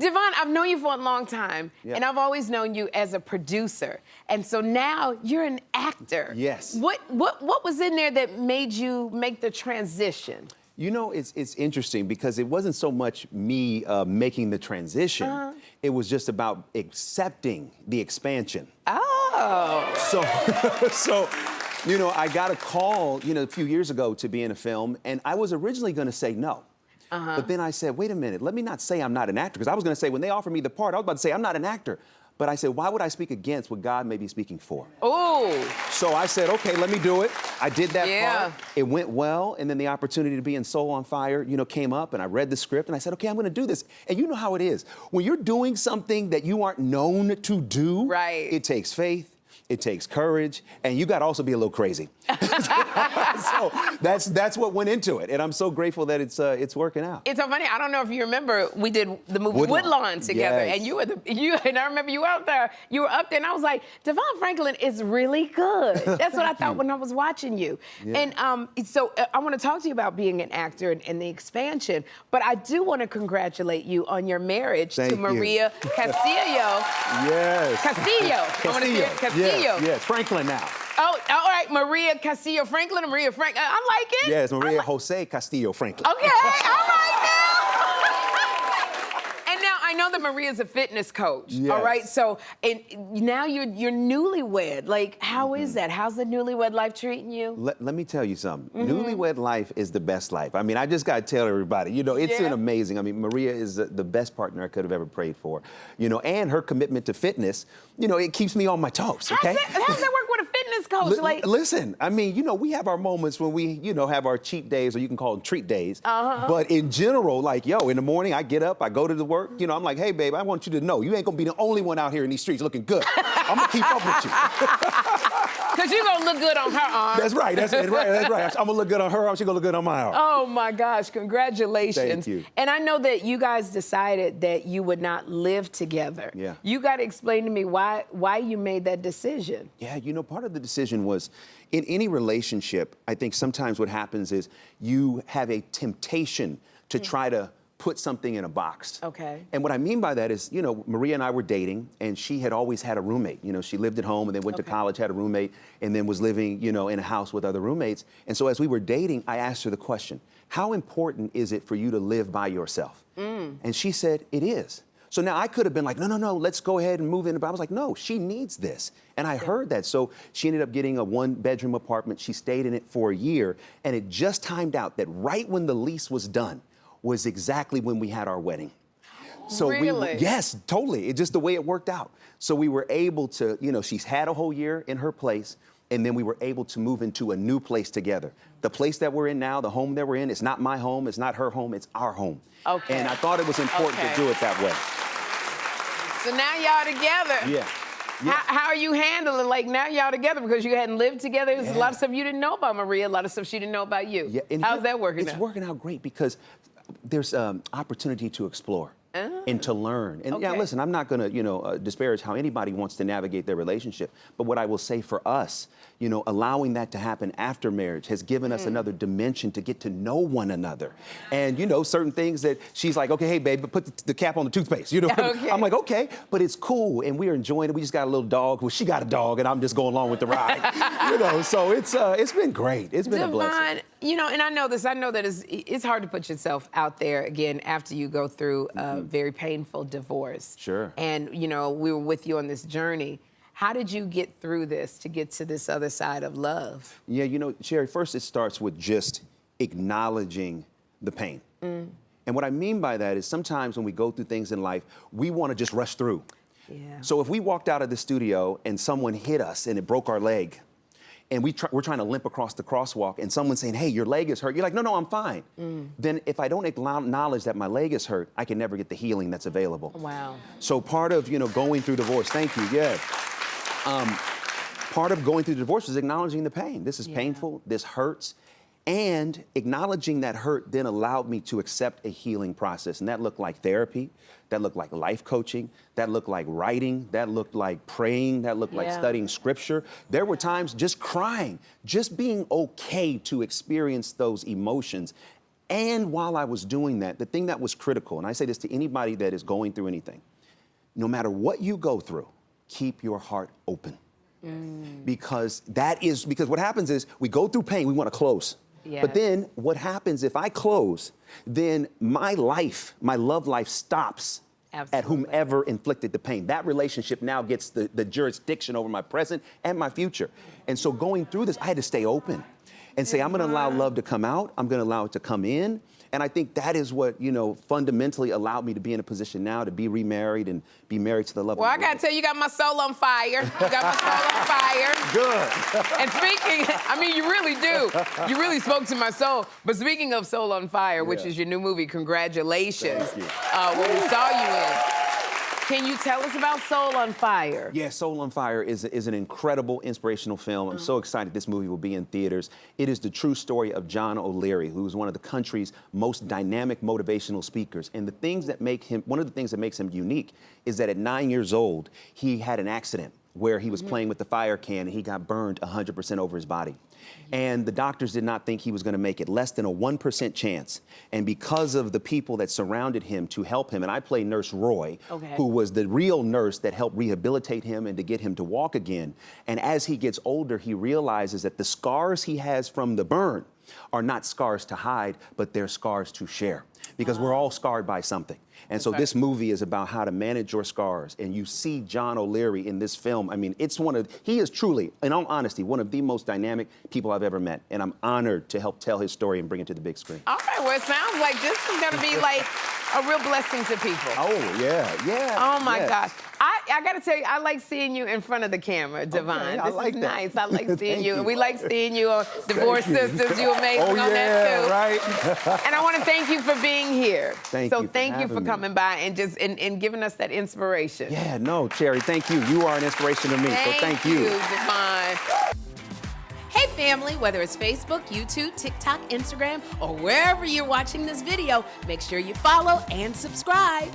DeVon, I've known you for a long time, and I've always known you as a producer. And so now you're an actor. Yes. What was in there that made you make the transition? You know, it's interesting because it wasn't so much me making the transition. It was just about accepting the expansion. Oh. So, you know, I got a call, a few years ago to be in a film, and I was originally going to say no. But then I said, wait a minute, let me not say I'm not an actor, because I was going to say when they offered me the part, I was about to say I'm not an actor. But I said, why would I speak against what God may be speaking for? Oh. So I said, okay, let me do it. I did that part. It went well, and then the opportunity to be in Soul on Fire, came up, and I read the script, and I said, okay, I'm going to do this. And you know how it is. When you're doing something that you aren't known to do, it takes faith. It takes courage, and you got to also be a little crazy. So that's what went into it, and I'm so grateful that it's working out. It's so funny. I don't know if you remember, we did the movie Woodlawn together, and and I remember you out there. You were up there, and I was like, DeVon Franklin is really good. That's what I thought when I was watching you. And so I want to talk to you about being an actor and the expansion, but I do want to congratulate you on your marriage to Maria Castillo. Yes. Castillo. Yes, Franklin now. Oh, all right, Maria Castillo Franklin or Maria Franklin. I like it. Yes, Maria Jose Castillo Franklin. Okay, all right now. And now I know that Maria's a fitness coach. All right, so and now you're newlywed. Like, how is that? How's the newlywed life treating you? Let me tell you something. Newlywed life is the best life. I mean, I just got to tell everybody, it's been amazing. I mean, Maria is the best partner I could have ever prayed for. And her commitment to fitness, it keeps me on my toes, okay? How's that work with a fitness coach? Listen, I mean, we have our moments when we, have our cheat days, or you can call them treat days. But in general, like, in the morning, I get up, I go to the work, I'm like, hey, babe, I want you to know you ain't gonna be the only one out here in these streets looking good. I'm gonna keep up with you. Because you're gonna look good on her arm. That's right. I'm gonna look good on her arm, she's gonna look good on my arm. Oh my gosh, congratulations. Thank you. And I know that you guys decided that you would not live together. Yeah. You gotta explain to me why you made that decision. Yeah, part of the decision was, in any relationship, I think sometimes what happens is you have a temptation to try to put something in a box. Okay. And what I mean by that is, Maria and I were dating, and she had always had a roommate. She lived at home and then went to college, had a roommate, and then was living, in a house with other roommates. And so as we were dating, I asked her the question, how important is it for you to live by yourself? And she said, it is. So now I could have been like, no, let's go ahead and move in. But I was like, no, she needs this. And I heard that. So she ended up getting a 1-bedroom apartment. She stayed in it for a year. And it just timed out that right when the lease was done was exactly when we had our wedding. So really? Yes, totally. It's just the way it worked out. So we were able to, she's had a whole year in her place. And then we were able to move into a new place together. The place that we're in now, the home that we're in, it's not my home, it's not her home, it's our home. Okay. And I thought it was important to do it that way. So now y'all together. Yeah. How are you handling, like, now y'all together because you hadn't lived together? There's a lot of stuff you didn't know about Maria, a lot of stuff she didn't know about you. Yeah. And how's that working out? It's working out great because there's opportunity to explore. And to learn. And yeah, listen, I'm not going to, disparage how anybody wants to navigate their relationship. But what I will say for us, allowing that to happen after marriage has given us another dimension to get to know one another. And, certain things that she's like, okay, hey, babe, put the cap on the toothpaste. I'm like, okay, but it's cool. And we're enjoying it. We just got a little dog. Well, she got a dog, and I'm just going along with the ride. So it's been great. It's been a blessing. And I know that it's hard to put yourself out there again after you go through a very painful divorce. Sure. And, we were with you on this journey. How did you get through this to get to this other side of love? Yeah, Sherri, first it starts with just acknowledging the pain. And what I mean by that is sometimes when we go through things in life, we want to just rush through. Yeah. So if we walked out of the studio and someone hit us and it broke our leg, and we're trying to limp across the crosswalk, and someone's saying, hey, your leg is hurt. You're like, no, I'm fine. Then if I don't acknowledge that my leg is hurt, I can never get the healing that's available. Wow. So part of, going through divorce, thank you, part of going through the divorce is acknowledging the pain. This is painful, this hurts. And acknowledging that hurt then allowed me to accept a healing process. And that looked like therapy, that looked like life coaching, that looked like writing, that looked like praying, that looked like studying scripture. There were times just crying, just being okay to experience those emotions. And while I was doing that, the thing that was critical, and I say this to anybody that is going through anything, no matter what you go through, keep your heart open. Because what happens is we go through pain, we want to close. Yes. But then what happens if I close, then my life, my love life stops. Absolutely. At whomever inflicted the pain. That relationship now gets the jurisdiction over my present and my future. And so going through this, I had to stay open and say, I'm going to allow love to come out. I'm going to allow it to come in. And I think that is what, you know, fundamentally allowed me to be in a position now to be remarried and be married to the love of Well, my I got to tell you, you got my soul on fire. You got my soul on fire. Good. And speaking, I mean, you really do. You really spoke to my soul. But speaking of Soul on Fire, which is your new movie, congratulations. Thank you. What we saw you in. Can you tell us about Soul on Fire? Yeah, Soul on Fire is an incredible, inspirational film. I'm so excited this movie will be in theaters. It is the true story of John O'Leary, who is one of the country's most dynamic motivational speakers. And the things that make him, one of the things that makes him unique is that at 9 years old, he had an accident where he was playing with the fire can and he got burned 100% over his body. And the doctors did not think he was going to make it, less than a 1% chance. And because of the people that surrounded him to help him, and I play Nurse Roy, who was the real nurse that helped rehabilitate him and to get him to walk again. And as he gets older, he realizes that the scars he has from the burn are not scars to hide, but they're scars to share. Because we're all scarred by something. And so this movie is about how to manage your scars. And you see John O'Leary in this film. I mean, he is truly, in all honesty, one of the most dynamic people I've ever met. And I'm honored to help tell his story and bring it to the big screen. All right, well, it sounds like this is going to be like a real blessing to people. Oh, yeah. Oh, my gosh. I got to tell you, I like seeing you in front of the camera, DeVon. Okay, this I like is that. nice. I like seeing you. you. And we like seeing you on Divorced Sisters. You're amazing Oh, on that, too. right. And I want to thank you for being here. Thank you for thank you for having me. coming by and just and giving us that inspiration. Yeah, no, Sherri, thank you. You are an inspiration to me, so thank you. DeVon. Hey family, whether it's Facebook, YouTube, TikTok, Instagram, or wherever you're watching this video, make sure you follow and subscribe.